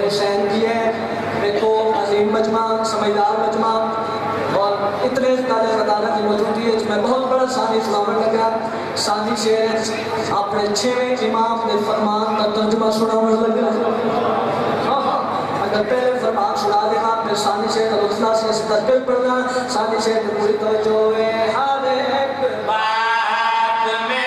हुसैन की है। देखो अजीम मजमा, समझदार मजमा और इतने दादा की मौजूदगी है। मैं बहुत बड़ा सानी सलामत लगा। सानी शेर अपने 6वें इमाम ने फरमान का तर्जुमा सुनाने लगा। अगर पहले फरमान सुना देना फिर सानी शेर का रुखला से तर्जुमा पढ़ना। सानी शेर में पूरी तवज्जो है। हर एक बात में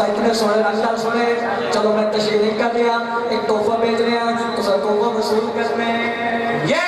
इतने सोने रंगदार सोने। चलो मैं तशरीह कर दिया, एक तोहफा भेज रहे हैं तो सर तोहफा वसूल कर में ये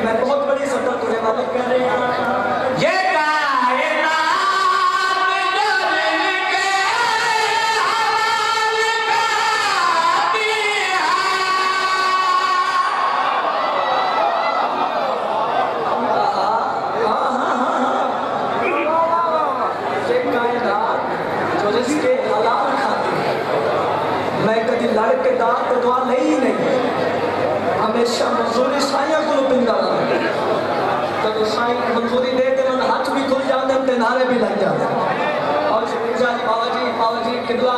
मैं बहुत बड़ी सफर तुझे वाले कर रही हूँ। ये लड़के दांत तो दुआ नहीं हमेशा मंजूरी साइया को पिंदा तो साई मंजूरी दे देना हाथ भी खुल जाते हैं नारे भी लग जाते और बाबा जी किबला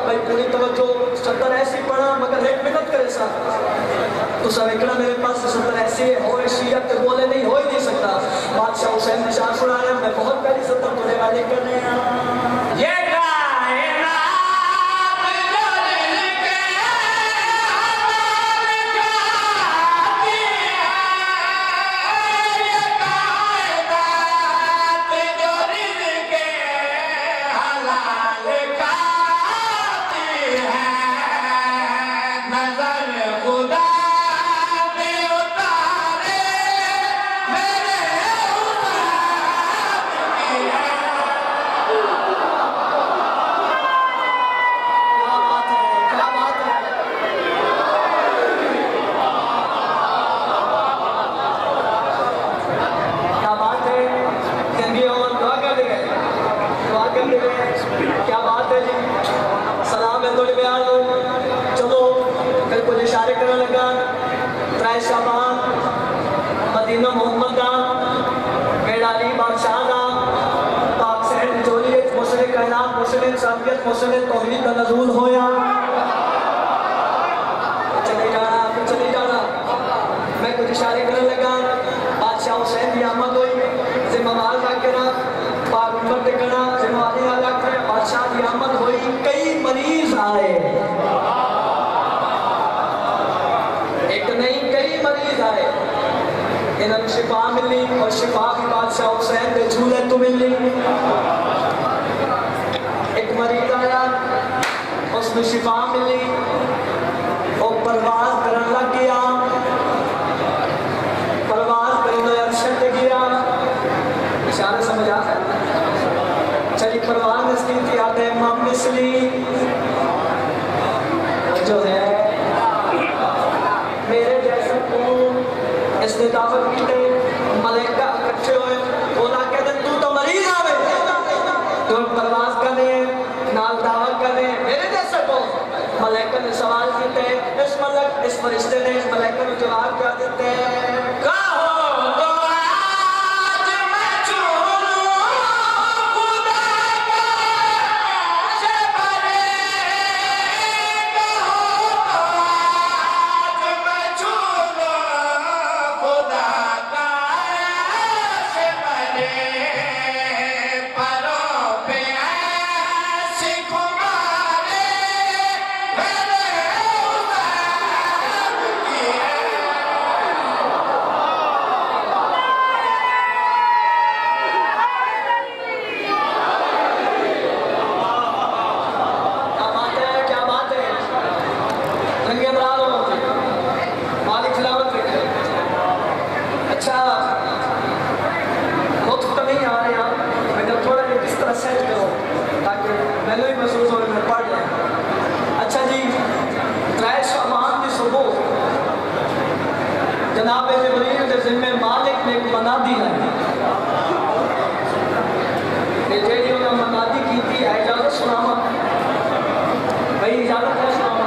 भाई पूरी तवज्जो सत्तर ऐसी पढ़ा मगर एक मिनट करे साहब तो सब इकड़ा मेरे पास सत्तर ऐसी हो शीयत बोले नहीं हो ही नहीं सकता। बादशाह हुसैन ने शान सुना रहे मैं बहुत पहली सत्तर तुझे वाले कर रहे हैं। ये क्या बात है जी, सलाम है थोड़ी बयान हो। चलो कल कुछ इशारे करने लगा त्राय शाबान मदीना मोहम्मद का गैडाली बादशाह का पाक सहन जोलियत मुसले कायनात मुसले साबियत मुसले तौहीद का नज़ूल होया। चले जाना मैं कुछ इशारे करने लगा बादशाह हुसैन की आमद हुई जिम्मेवार का कहना पाक उम्मत कहना जिम्मेवारी अदा करे बादशाह की आमद हुई। कई मरीज आए, एक नहीं कई मरीज आए, इन्हें शिफा मिली और शिफा की बादशाह हुसैन के झूले तो मिली। एक मरीज आया उसमें शिफा मिली और परवाज करन लग गया परवाज करने अर्श पे गया इशारा समझ आ चली परवाज इसकी थी आते इमाम मिसली जो है मेरे जैसे को इसने दावत की थे मलाइका इकट्ठे हुए बोला कहते तू तो मरीज आवे तो परवाज करने नाल दावत करने मेरे जैसे को मलाइका ने सवाल किए इस फरिश्ते ने इस मलाइका को जवाब क्या देते हैं कहो तो आज मैं चुनूं खुदा का शबरे कहो तो आज मैं चुनूं खुदा का शबरे परों पे ऐसी खुमारे मेरे उस्ताद की है क्या बात है रंगे अमराल हो मालिक सलामत रखे अच्छा बहुत तो नहीं आ रहे आप मैं थोड़ा इस तरह सेट करो ताकि मैंने भी महसूस हो मैं पढ़ जाए अच्छा जी त्रैश अमान की सुबह जनाब जिब्रील के जिम्मे मालिक ने एक मनादी लाई जेडी उन्हें मनादी की थी है इजाजत सुनावा भाई इजाजत है सुनावा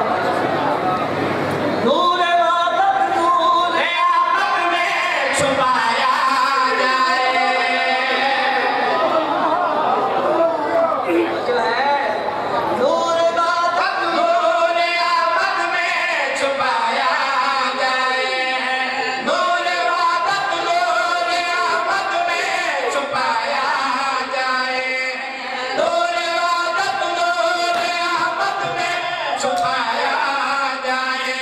नूर इबादत नूर आमद में छुपाया जाए जो है नूर इबादत नूर आमद में छुपाया जाए नूर इबादत नूर आमद में छुपाया जाए नूर इबादत नूर आमद में छुपाया जाए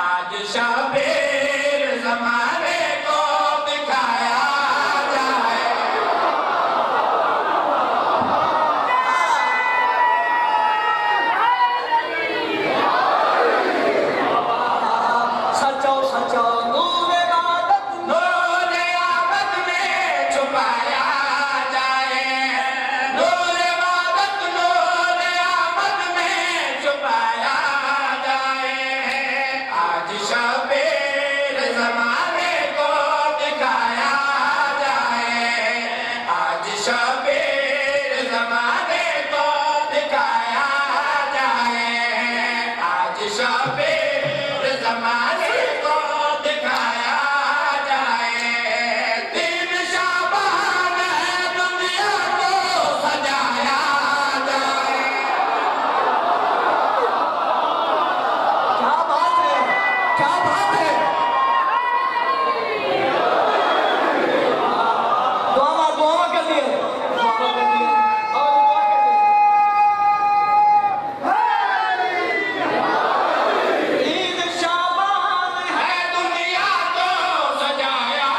आज शबीर ज़माने को दिखाया जाए सचो नूर इबादत नूर आमद में छुपाया जाए नूर इबादत नूर आमद में छुपाया जाए आज शबीर ज़माने को दिखाया जाए आज शबीर ज़माने को दिखाया जाए आज शबीर ज़माने को दिखाया जाए दिन शाबान है दुनिया को सजाया जाए क्या बात है क्या बात है दुआ कर लिए ईद शाबान है है दुनिया को सजाया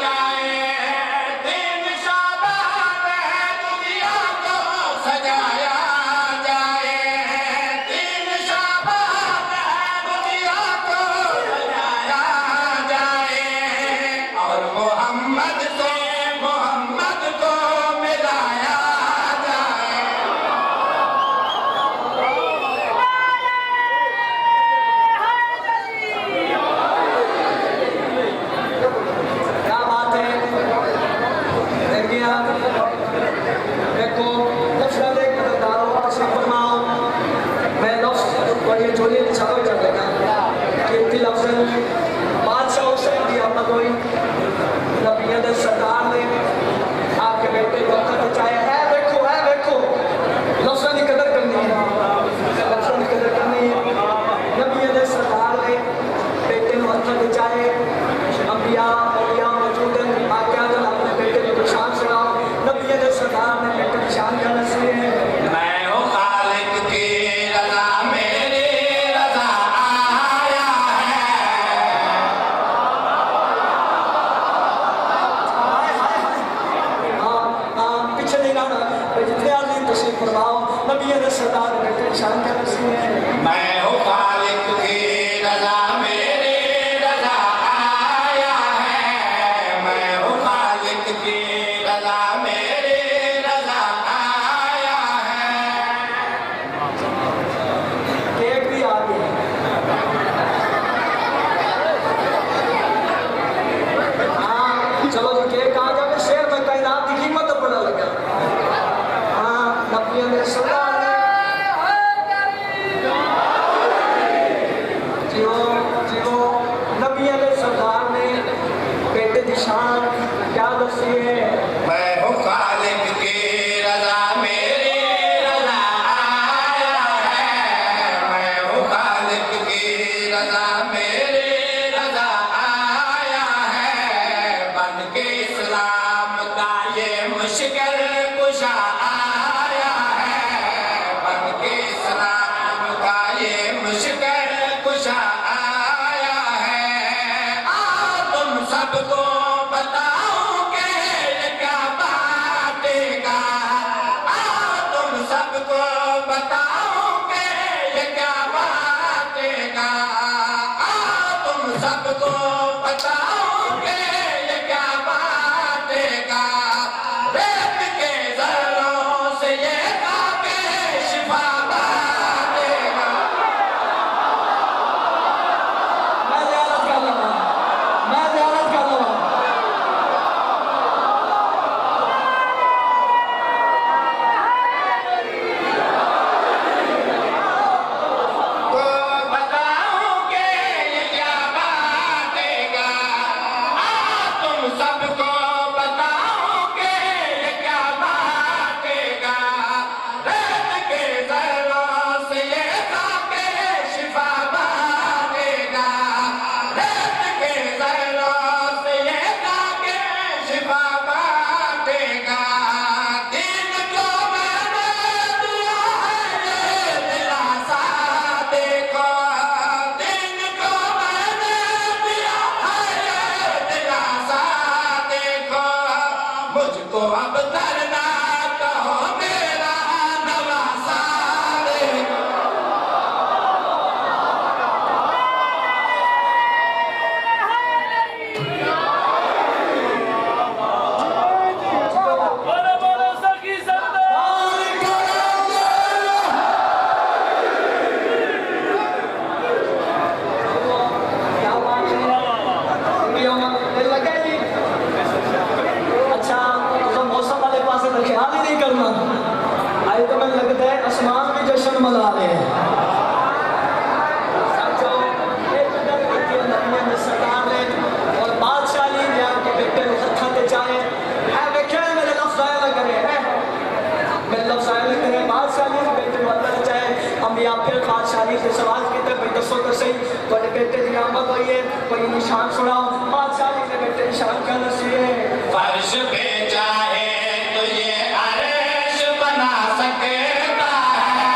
जाए दिन शाबान है दुनिया को सजाया जाए दिन शाबान है दुनिया को सजाया जाए और मोहम्मद से मोहम्मद को मिलाया जाए क्या बात है देखो लफ्ज़ देख दारो तशरीफ फरमाओ मैं लफ्ज़ बड़ी जोली चालू कर देगा कीमती लफ्ज़ बादशाह हुसैन की अपना कोई नबियों के सरदार ने आपके बेटे को वक्त चाहे है देखो लफ्ज़ों की कदर करनी है लफ्ज़ों की कदर करनी है नबियों के सरदार ने बेटे को वक्त चाहे अंबिया औलिया मौजूद हैं आज्ञा कर अपने बेटे को निशान सुनाओ नबियों के सरदार ने बेटे निशान करना चाहिए मैं हूँ खालिक की रज़ा मेरी रज़ा आया है पीछे नहीं रहना जितने आदमी तशरीफ फरमाओ नबियों के सरदार ने बेटे निशान करना चाहिए मैं हूँ खालिक की सबको बताओगे ये क्या बातेगा, रेत के जर्रों से ये खाके शिफा बातेगा। मैं ज़ियारत कर रहा हूँ, मैं ज़ियारत कर रहा हूँ। तो बताओगे ये क्या बातेगा, तुम सबको बताओगे ये क्या बातेगा, रेत के जर्रों से ये खाके शिफा बातेगा, रेत के जर्रों से ये खाके शिफा बातेगा। दिन को मैंने दिया है ये दिलासा देखो, दिन को मैंने दिया है ये दिलासा देखो, मुझको अब करना कहो मेरा नवासा देखो। बोलो बोलो सखी सरदार क्या बात है? दिल लगे जी। अच्छा, तो मौसम वाले पास तो ख्याल ही नहीं करना। आज तो मैं लगता है आसमान भी जश्न मना रहे हैं। साथियों, एक दिन की नबी ने सरकार ने और बादशाही ने आपके बेटे को हत्था दे चाहे है देखे मेरे लफ्ज़ आया ना करे है मेरे लफ्ज़ आया ना करे बादशाही ने बेटे को हत्था दे चाहे हम या फिर बादशाही से सवाल किए भाई दसो तो सही ਤੁਹਾਡੇ बेटे की आमद हुई है कोई निशान सुनाओ बादशाही ने बेटे निशान क्या दसिए फर्श पे चाहे तो ये अर्श बना सकता है।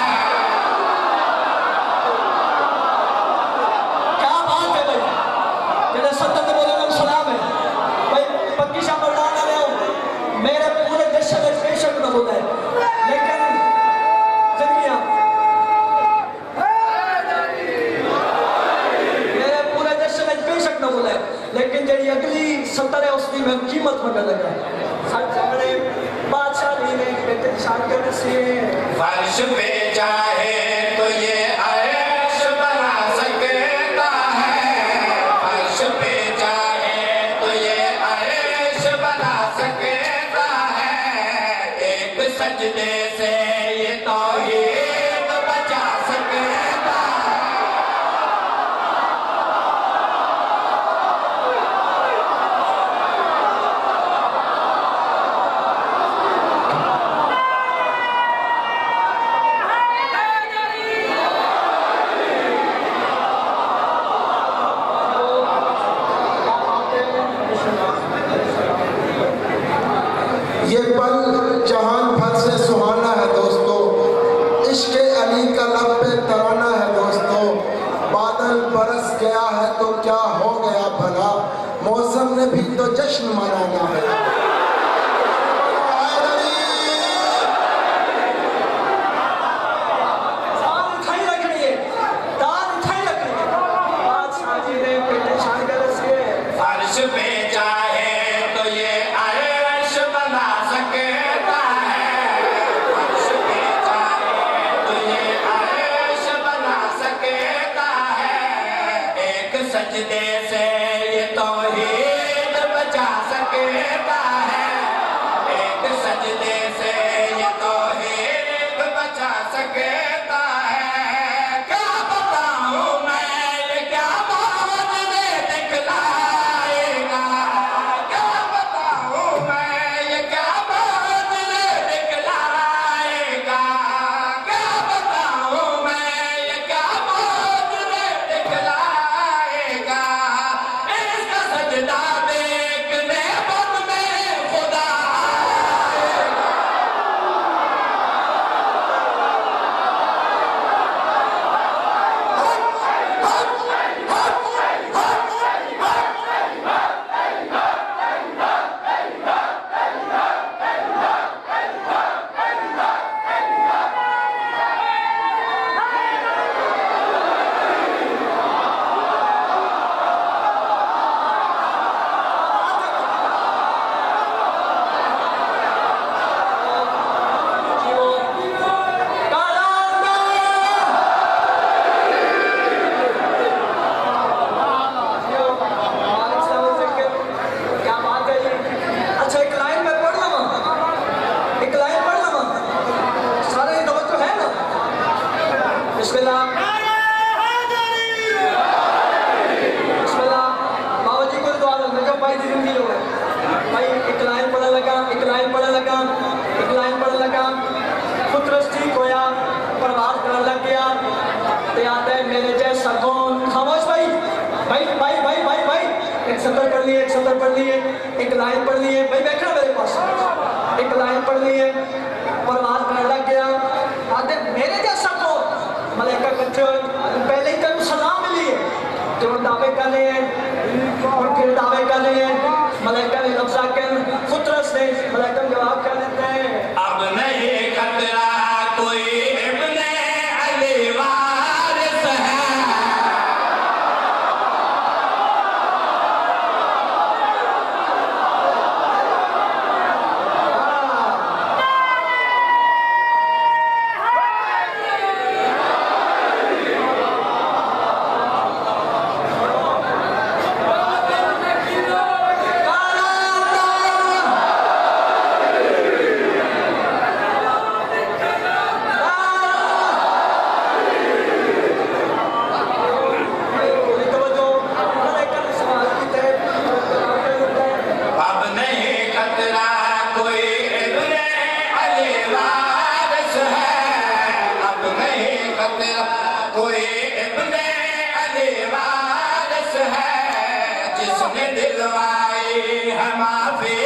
क्या बात है भाई जेड़ा सत्तर बोले ना सलाम है भाई पक्की शाह मर्दाना ले आओ मेरे पूरे जश्न में बेशक न होता है लेकिन जिंदगियां मेरे पूरे जश्न में बेशक न होता है लेकिन जेड़ी अगली सत्तर है उसकी मैं कीमत बता लगा सच सामने बादशाह ने बेटे निशान कर दसिए फर्श पे चाहे तो ये अर्श बना सकता है, फर्श पे चाहे तो ये अर्श बना सकता है, एक सजदे से ये तौहीद बचा सकता है। ये पल जहान भर से सुहाना है दोस्तों, इश्क अली का लब पे तराना है दोस्तों, बादल बरस गया है तो क्या हो गया भला, मौसम ने भी तो जश्न मनाना है। दाल उठाई रखनी है दाल उठाई रखनी है बादशाह जी ने बेटे निशान कर दसिए फर्श पे चाहे तो ये अर्श बना सकता है, फर्श पे चाहे तो ये अर्श बना सकता है, एक सजदे से ये तौहीद बचा सकता है, एक सजदे से ये तौहीद बचा सकता है। क्या बताऊं मैं ये क्या मांझने दिखलाएगा, क्या बताऊं मैं ये क्या मांझने दिखलाएगा, क्या बताऊं मैं ये क्या मांझने दिखलाएगा, इसका सजदा देखने मन में खुदा आएगा। ठीक होया प्रवास करने लग गया ते आते मेरे जैसा कौन खामोश भाई भाई भाई भाई भाई भाई एक सतर पढ़ लिए एक सतर पढ़ लिए एक लाइन पढ़ लिए भाई बैठना मेरे पास एक लाइन पढ़ लिए प्रवास करने लग गया आते मेरे जैसा कौन मलाइका इकट्ठे हुए पहले ही तेन सलाम मिली है जो दावे कर रहे हैं और फिर दावे कर रहे हैं मलाइका ने लफ्ज़ आकर फुतरत से मलाइका जवाब कर देते हैं अब नहीं खतरा कोई इब्ने अली वारिस है अब नहीं खतरा कोई इब्ने अली वारिस है अब नहीं खतरा कोई इब्ने अली वारिस है जिसने दिलवाई है माफी